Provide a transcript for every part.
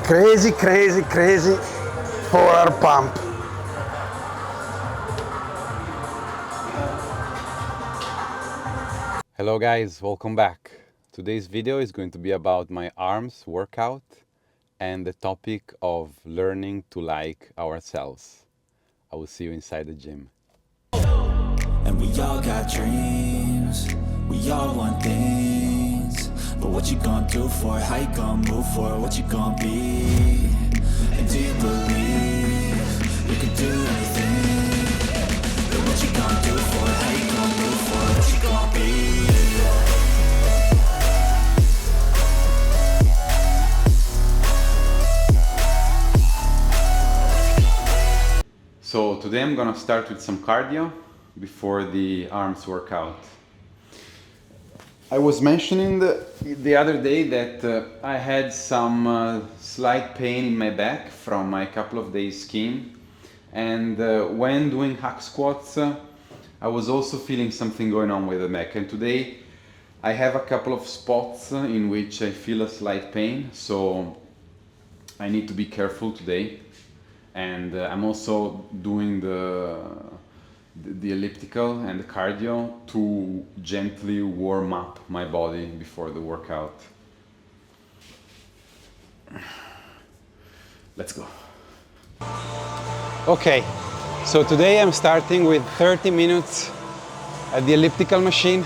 Crazy, crazy, crazy forearm pump. Hello guys, welcome back. Today's video is going to be about my arms workout and the topic of learning to like ourselves. I will see you inside the gym. And we all got dreams, we all want things. But what you gonna do for it? How you gonna move for it? What you gonna be? And do you believe you can do anything? But what you gonna do for it? How you gonna move for it? What you gonna be? So today I'm gonna start with some cardio before the arms workout. I was mentioning the other day that I had some slight pain in my back from my couple of days skiing, and when doing hack squats I was also feeling something going on with the back, and today I have a couple of spots in which I feel a slight pain, so I need to be careful today. And I'm also doing the elliptical and the cardio to gently warm up my body before the workout. Let's go. Okay, so today I'm starting with 30 minutes at the elliptical machine.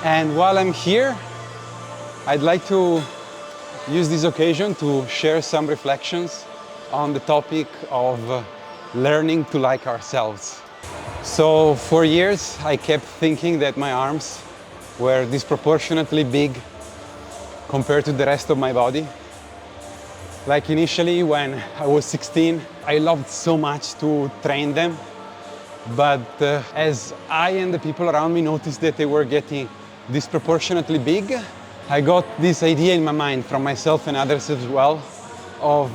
And while I'm here, I'd like to use this occasion to share some reflections on the topic of learning to like ourselves. So for years I kept thinking that my arms were disproportionately big compared to the rest of my body. Like initially when I was 16, I loved so much to train them, but as I and the people around me noticed that they were getting disproportionately big, I got this idea in my mind from myself and others as well of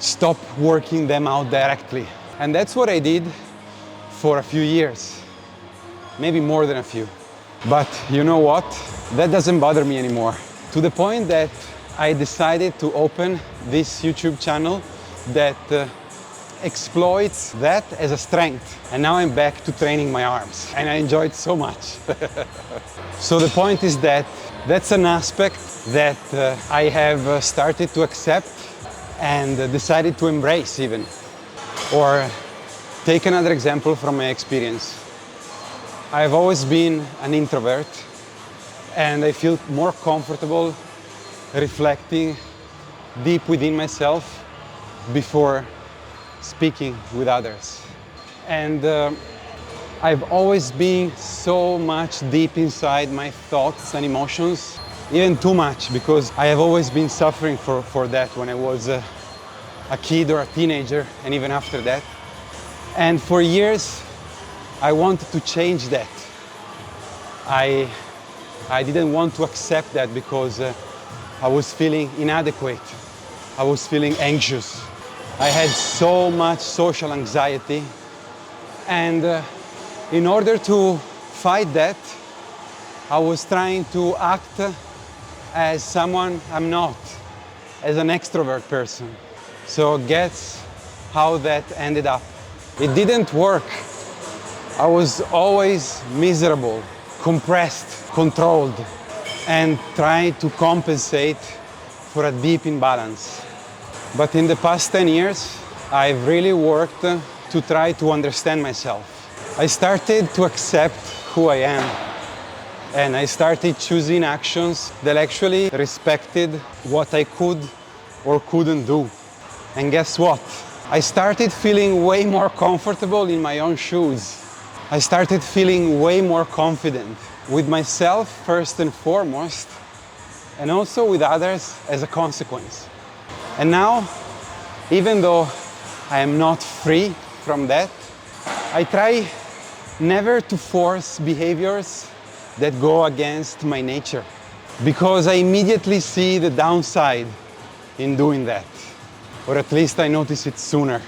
stop working them out directly. And that's what I did for a few years, maybe more than a few. But you know what? That doesn't bother me anymore. To the point that I decided to open this YouTube channel that exploits that as a strength. And now I'm back to training my arms, and I enjoy it so much. So the point is that that's an aspect that I have started to accept and decided to embrace even. Or take another example from my experience. I've always been an introvert, and I feel more comfortable reflecting deep within myself before speaking with others. And I've always been so much deep inside my thoughts and emotions, even too much, because I have always been suffering for that when I was a kid or a teenager, and even after that. And for years I wanted to change that. I didn't want to accept that because I was feeling inadequate. I was feeling anxious. I had so much social anxiety, and in order to fight that, I was trying to act as someone I'm not, as an extrovert person. So guess how that ended up. It didn't work. I was always miserable, compressed, controlled, and trying to compensate for a deep imbalance. But in the past 10 years, I've really worked to try to understand myself. I started to accept who I am, and I started choosing actions that actually respected what I could or couldn't do. And guess what? I started feeling way more comfortable in my own shoes. I started feeling way more confident with myself first and foremost, and also with others as a consequence. And now, even though I am not free from that, I try never to force behaviors that go against my nature, because I immediately see the downside in doing that, or at least I notice it sooner.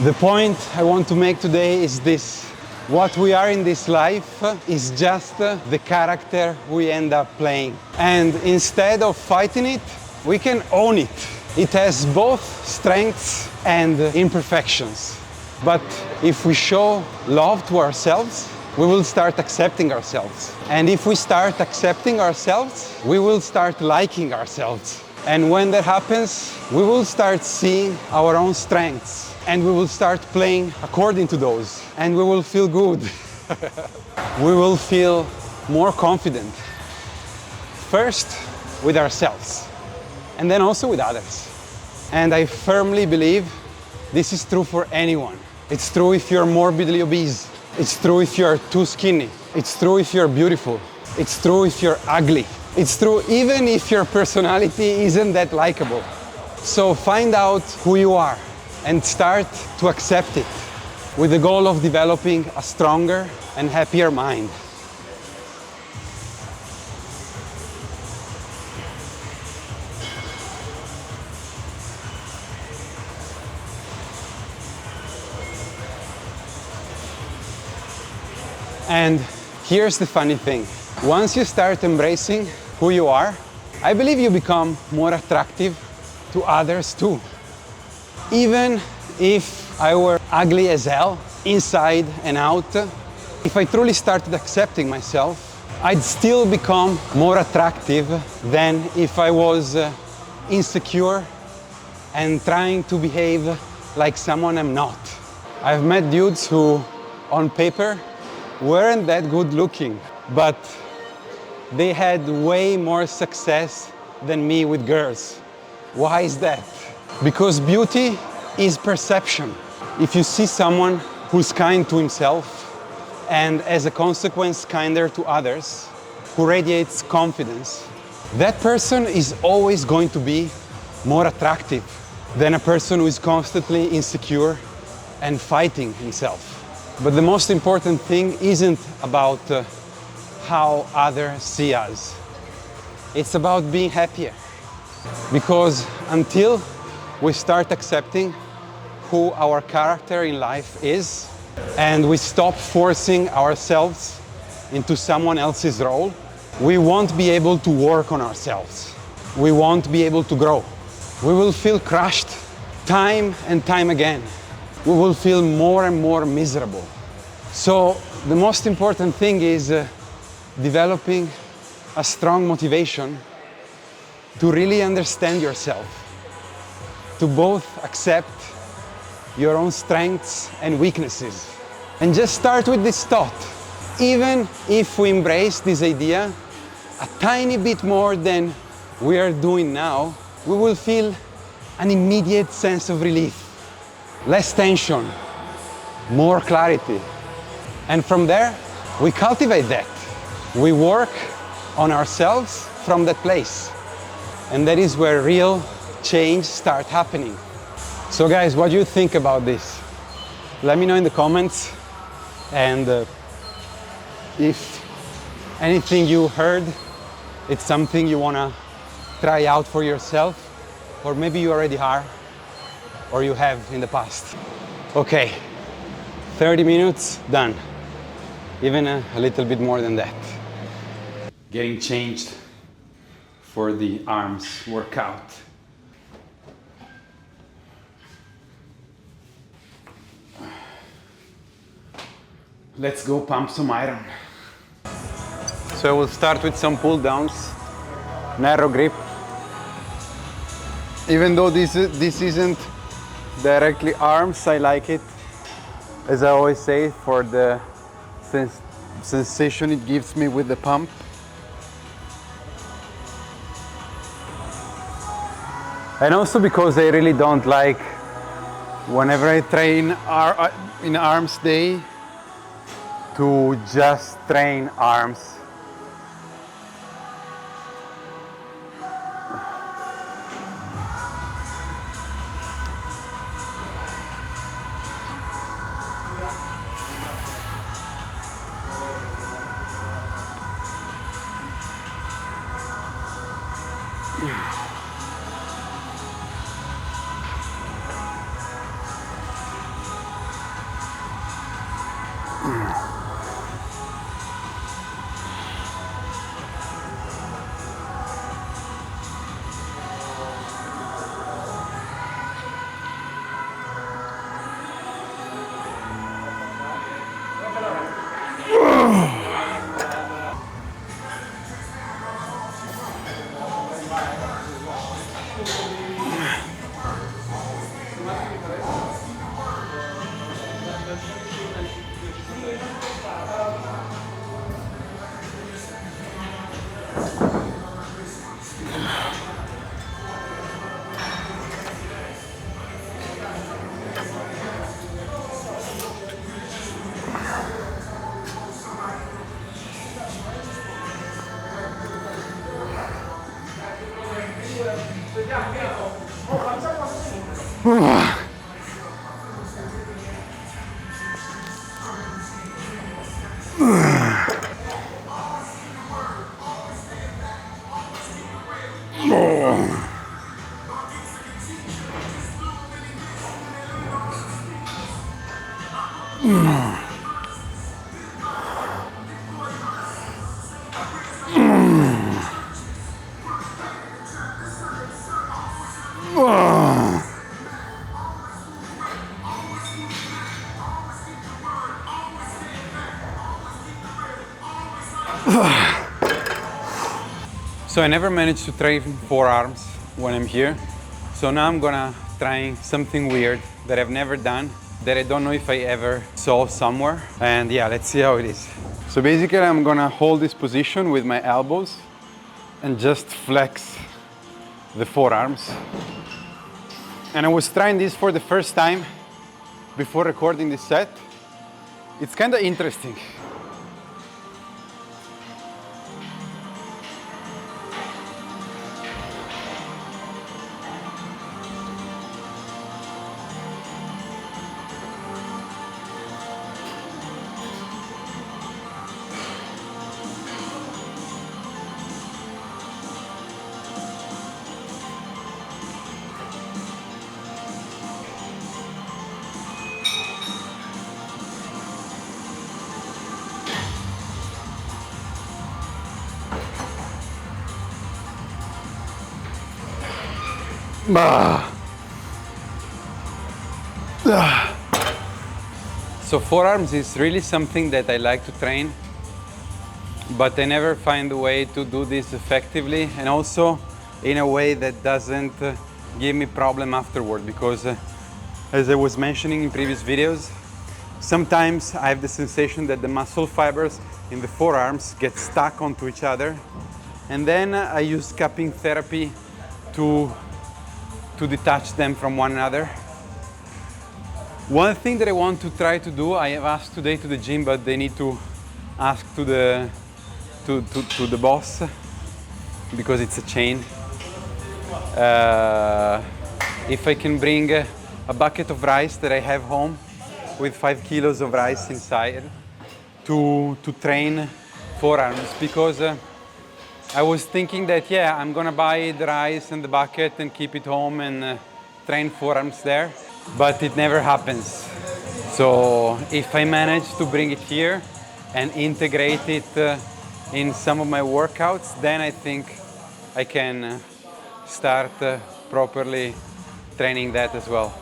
The point I want to make today is this: What we are in this life is just the character we end up playing. And instead of fighting it, we can own it. It has both strengths and imperfections. But if we show love to ourselves, we will start accepting ourselves. And if we start accepting ourselves, we will start liking ourselves. And when that happens, we will start seeing our own strengths and we will start playing according to those. And we will feel good. We will feel more confident. First, with ourselves, and then also with others. And I firmly believe this is true for anyone. It's true if you're morbidly obese. It's true if you're too skinny. It's true if you're beautiful. It's true if you're ugly. It's true even if your personality isn't that likable. So find out who you are and start to accept it with the goal of developing a stronger and happier mind. And here's the funny thing. Once you start embracing who you are, I believe you become more attractive to others too. Even if I were ugly as hell, inside and out, if I truly started accepting myself, I'd still become more attractive than if I was insecure and trying to behave like someone I'm not. I've met dudes who, on paper, weren't that good looking, but they had way more success than me with girls. Why is that? Because beauty is perception. If you see someone who's kind to himself and as a consequence kinder to others, who radiates confidence, that person is always going to be more attractive than a person who is constantly insecure and fighting himself. But the most important thing isn't about how others see us. It's about being happier. Because until we start accepting who our character in life is, and we stop forcing ourselves into someone else's role, we won't be able to work on ourselves. We won't be able to grow. We will feel crushed time and time again. We will feel more and more miserable. So the most important thing is developing a strong motivation to really understand yourself, to both accept your own strengths and weaknesses. And just start with this thought. Even if we embrace this idea a tiny bit more than we are doing now, we will feel an immediate sense of relief, less tension, more clarity. And from there, we cultivate that. We work on ourselves from that place. And that is where real change starts happening. So guys, what do you think about this? Let me know in the comments. And if anything you heard, it's something you want to try out for yourself, or maybe you already are, or you have in the past. Okay, 30 minutes, done. Even a little bit more than that. Getting changed for the arms workout. Let's go pump some iron. So we'll start with some pull-downs, narrow grip. Even though this isn't directly arms, I like it, as I always say, for the sensation it gives me with the pump. And also because I really don't like, whenever I train in arms day, to just train arms. So I never managed to train forearms when I'm here. So now I'm gonna try something weird that I've never done, that I don't know if I ever saw somewhere. And yeah, let's see how it is. So basically I'm gonna hold this position with my elbows and just flex the forearms. And I was trying this for the first time before recording this set. It's kind of interesting. So forearms is really something that I like to train, but I never find a way to do this effectively, and also in a way that doesn't give me problem afterward, because as I was mentioning in previous videos, sometimes I have the sensation that the muscle fibers in the forearms get stuck onto each other, and then I use cupping therapy to detach them from one another. One thing that I want to try to do, I have asked today to the gym, but they need to ask to the boss, because it's a chain. If I can bring a bucket of rice that I have home with 5 kilos of rice inside to train forearms, because I was thinking that, yeah, I'm gonna buy the rice and the bucket and keep it home and train forearms there, but it never happens. So if I manage to bring it here and integrate it in some of my workouts, then I think I can start properly training that as well.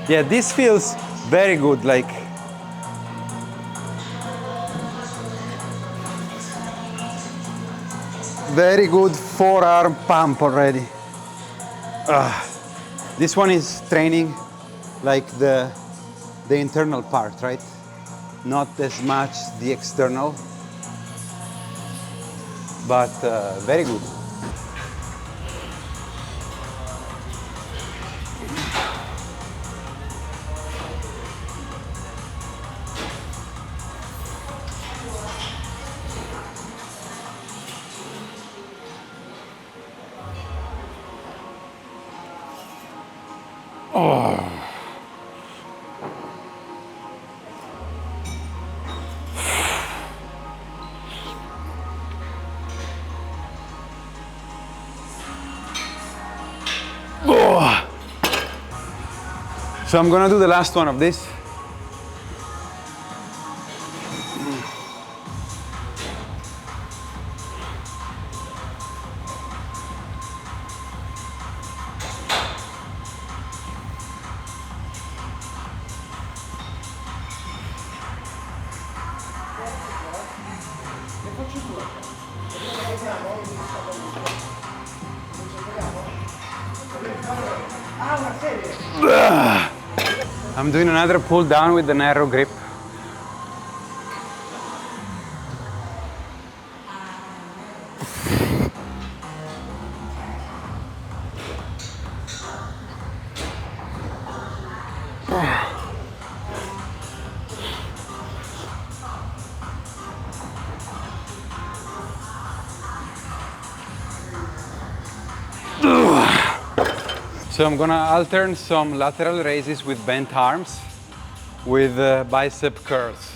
Yeah, this feels very good, like very good forearm pump already. This one is training like the internal part, right? Not as much the external, but very good. So I'm gonna do the last one of this. I'm doing another pull down with the narrow grip. So I'm gonna alternate some lateral raises with bent arms with bicep curls.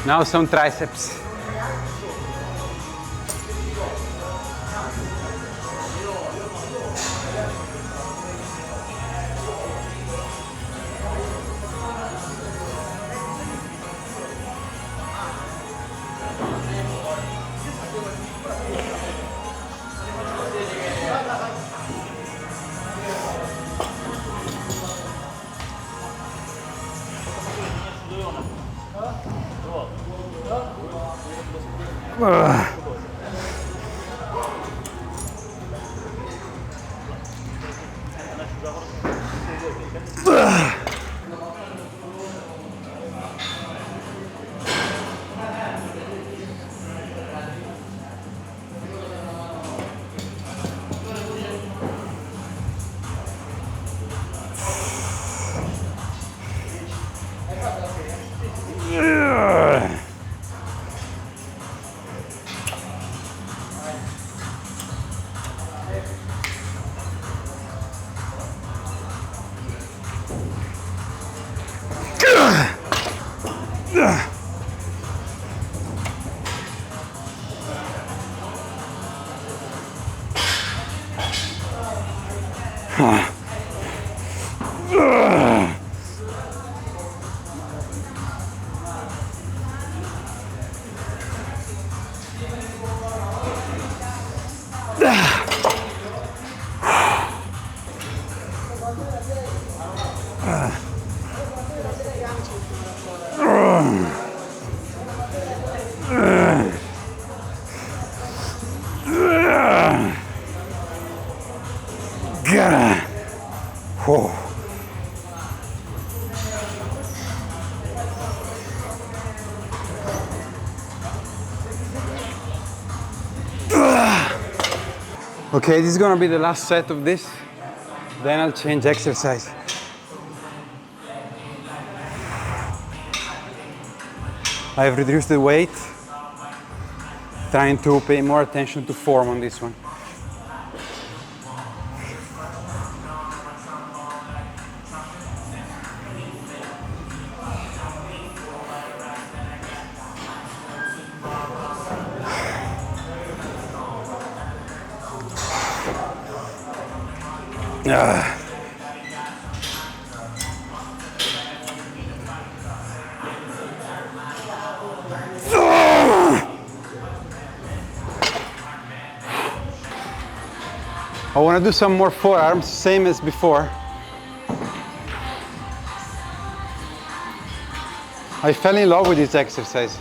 Now some triceps. Okay, this is gonna be the last set of this, then I'll change exercise. I've reduced the weight, trying to pay more attention to form on this one. I want to do some more forearms, same as before. I fell in love with this exercise.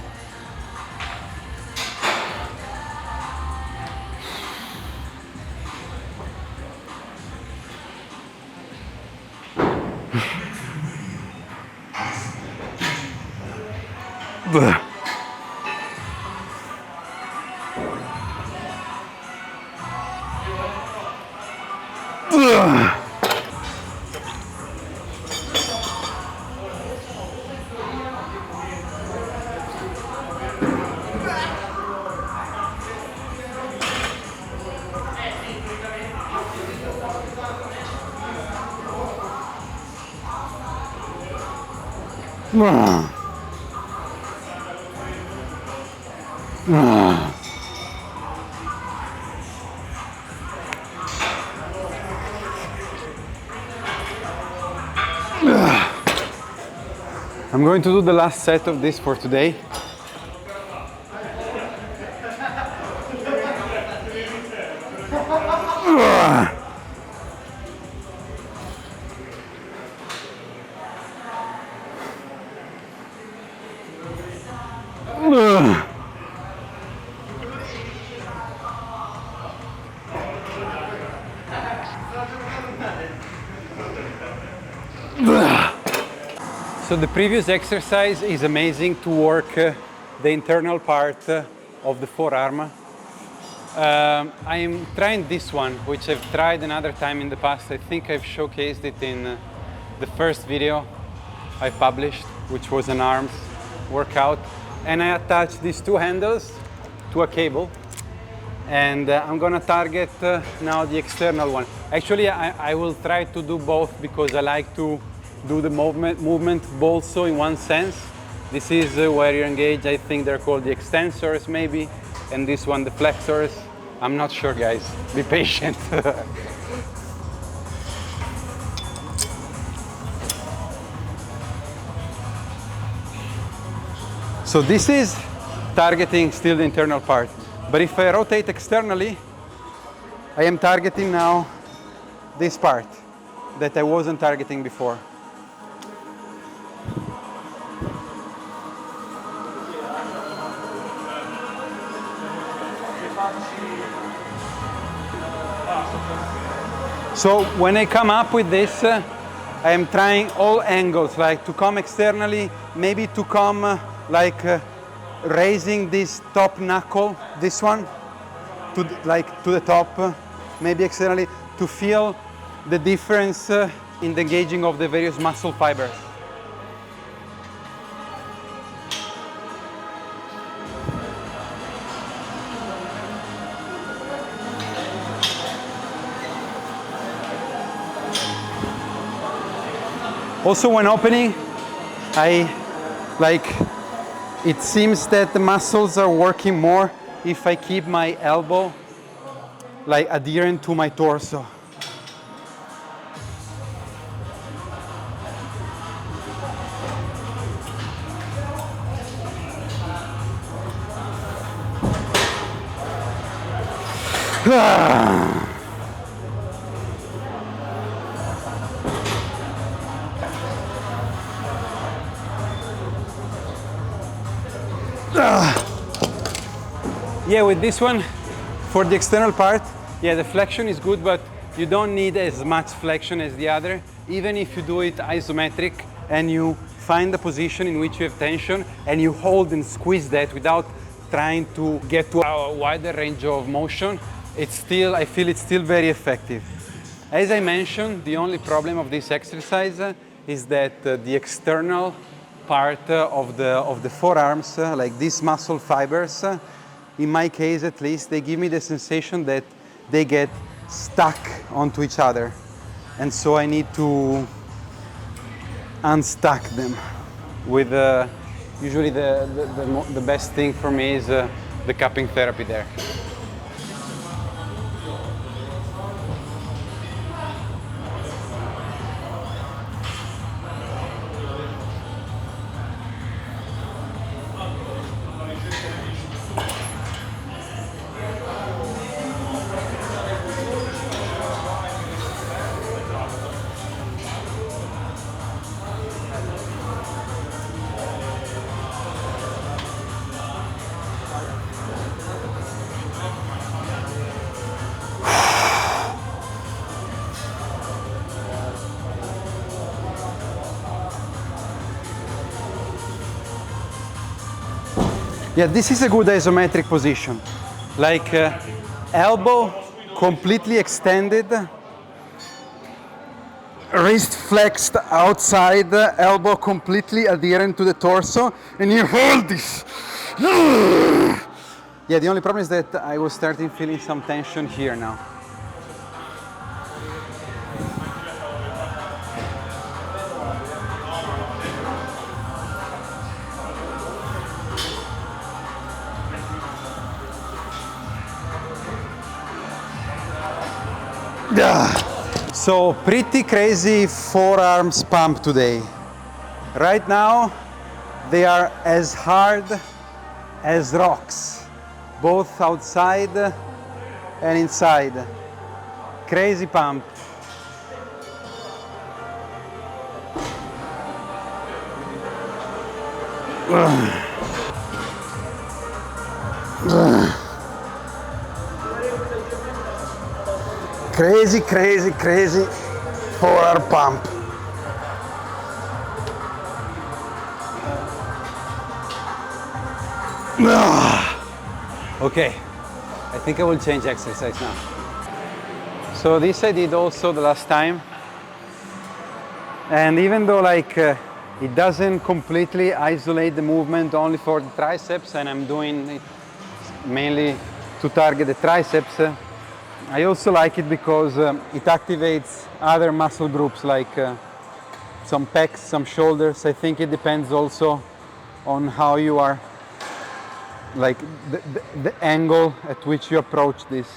I'm going to do the last set of this for today. So the previous exercise is amazing to work the internal part of the forearm. I am trying this one, which I've tried another time in the past. I think I've showcased it in the first video I published, which was an arms workout. And I attached these two handles to a cable. And I'm gonna target now the external one. Actually, I will try to do both because I like to do the movement also in one sense, This is where you engage, I think they're called the extensors maybe, and this one the flexors. I'm not sure, guys, be patient. So this is targeting still the internal part, but if I rotate externally, I am targeting now this part that I wasn't targeting before. So when I come up with this, I am trying all angles, like to come externally, maybe to come raising this top knuckle, this one, to the top, maybe externally, to feel the difference in the engaging of the various muscle fibers. Also when opening, it seems that the muscles are working more if I keep my elbow adherent to my torso. Yeah, with this one, for the external part, yeah, the flexion is good, but you don't need as much flexion as the other. Even if you do it isometric and you find the position in which you have tension and you hold and squeeze that without trying to get to a wider range of motion, I feel it's still very effective. As I mentioned, the only problem of this exercise is that the external part of the forearms, like these muscle fibers, in my case at least, they give me the sensation that they get stuck onto each other. And so I need to unstuck them with usually the best thing for me is the cupping therapy there. Yeah, this is a good isometric position. Like elbow completely extended, wrist flexed outside, elbow completely adherent to the torso, and you hold this. Yeah, the only problem is that I was starting feeling some tension here now. So pretty crazy forearms pump today. Right now they are as hard as rocks, both outside and inside. Crazy pump. Crazy, crazy, crazy forearm pump. Okay, I think I will change exercise now. So this I did also the last time. And even though it doesn't completely isolate the movement only for the triceps, and I'm doing it mainly to target the triceps, I also like it because it activates other muscle groups like some pecs, some shoulders. I think it depends also on how you are, like the angle at which you approach this.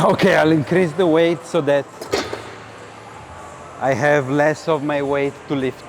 Okay, I'll increase the weight so that I have less of my weight to lift.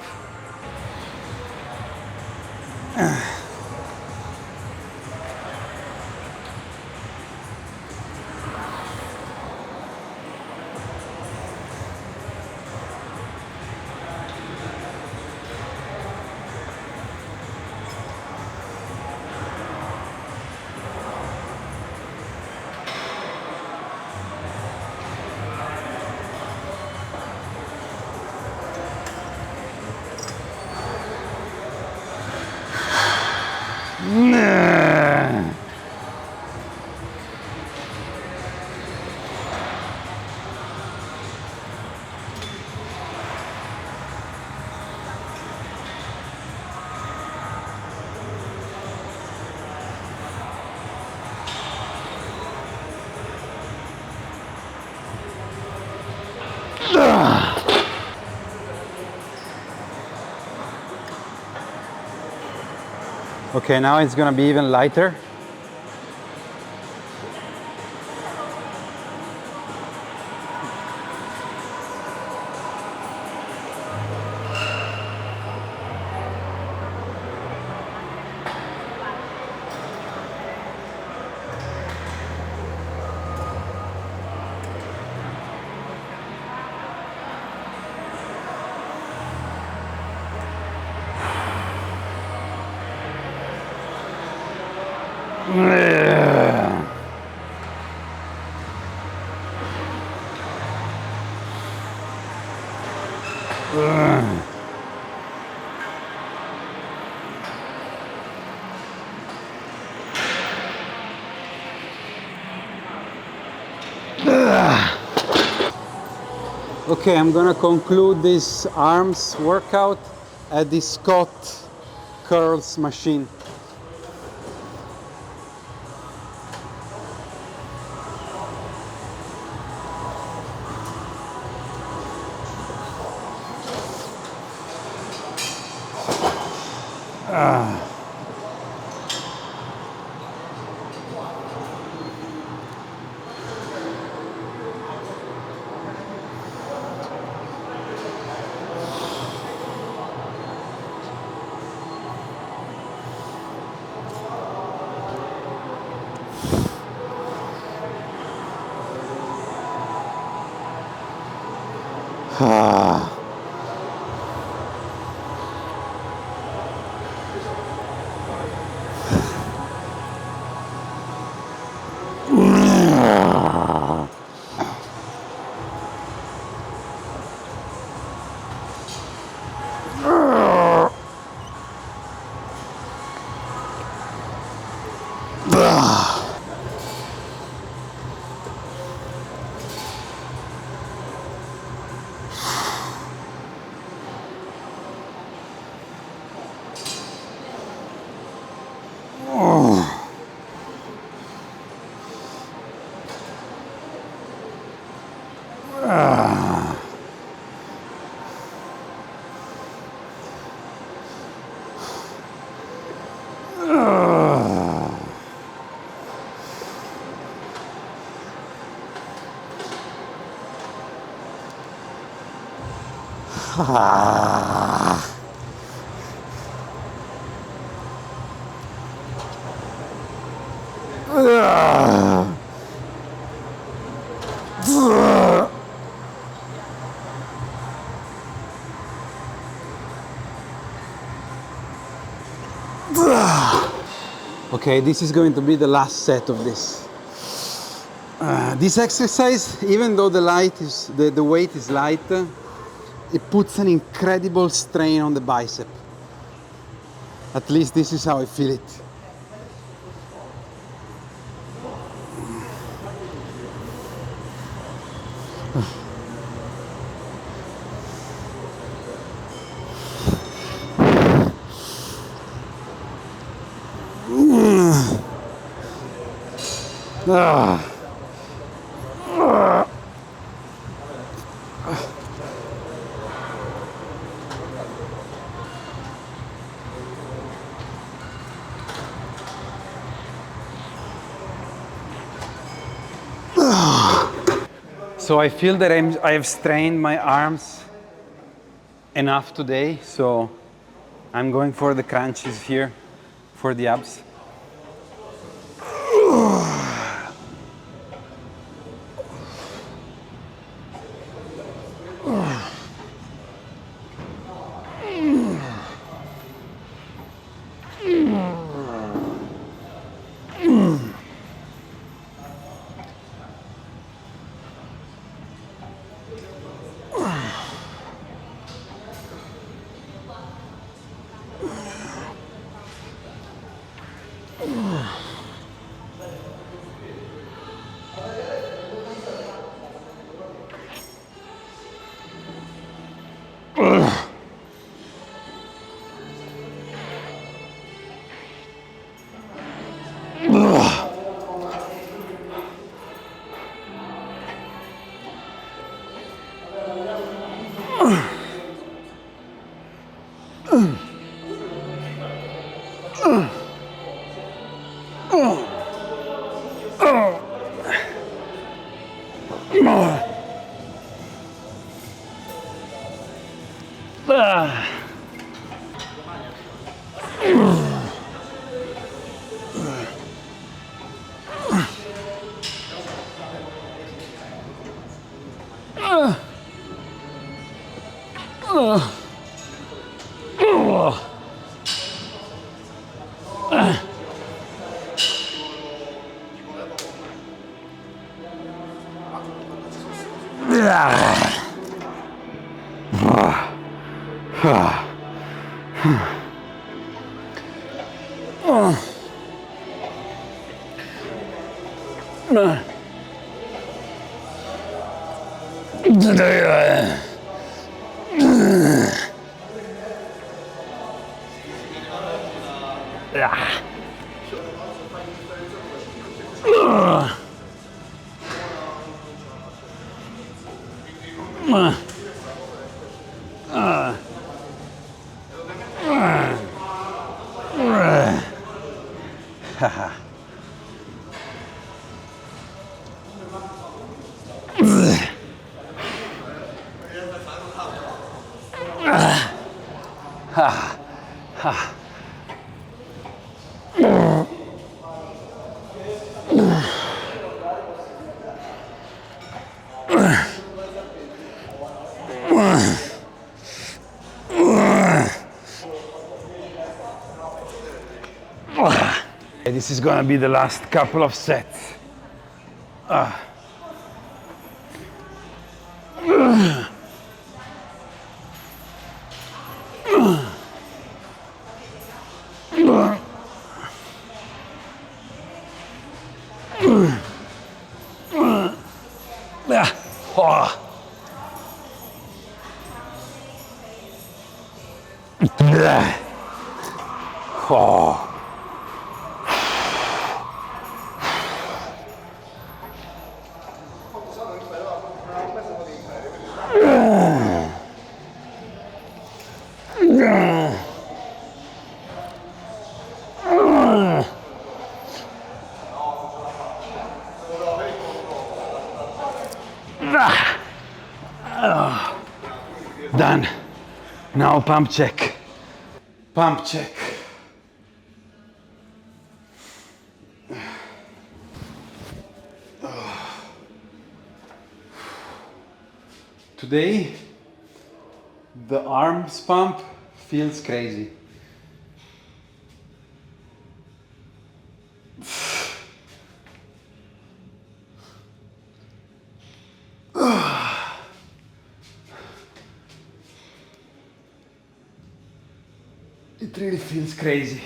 Okay, now it's gonna be even lighter. Okay, I'm gonna conclude this arms workout at the Scott curls machine. Okay, this is going to be the last set of this. This exercise, even though the weight is light, it puts an incredible strain on the bicep. At least this is how I feel it. So I feel that I have strained my arms enough today, so I'm going for the crunches here for the abs. This is gonna be the last couple of sets. Done. Now pump check. Pump check. Today, the arms pump feels crazy. It really feels crazy.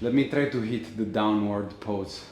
Let me try to hit the downward pose.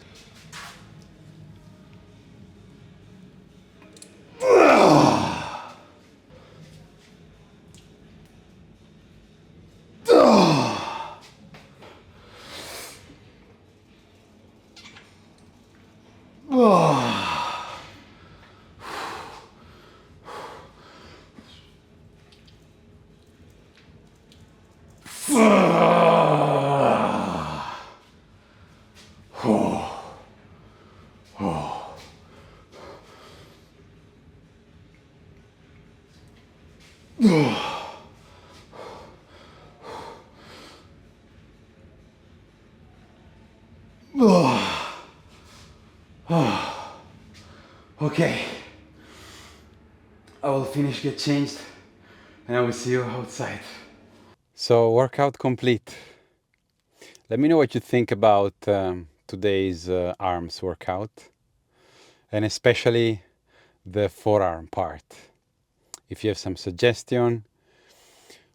Okay, I will finish, get changed, and I will see you outside. So workout complete. Let me know what you think about today's arms workout, and especially the forearm part. If you have some suggestion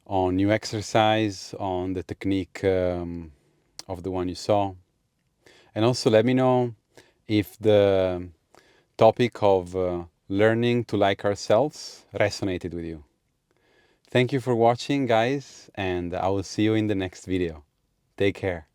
on new exercise, on the technique of the one you saw, and also let me know if the topic of learning to like ourselves resonated with you. Thank you for watching, guys, and I will see you in the next video. Take care.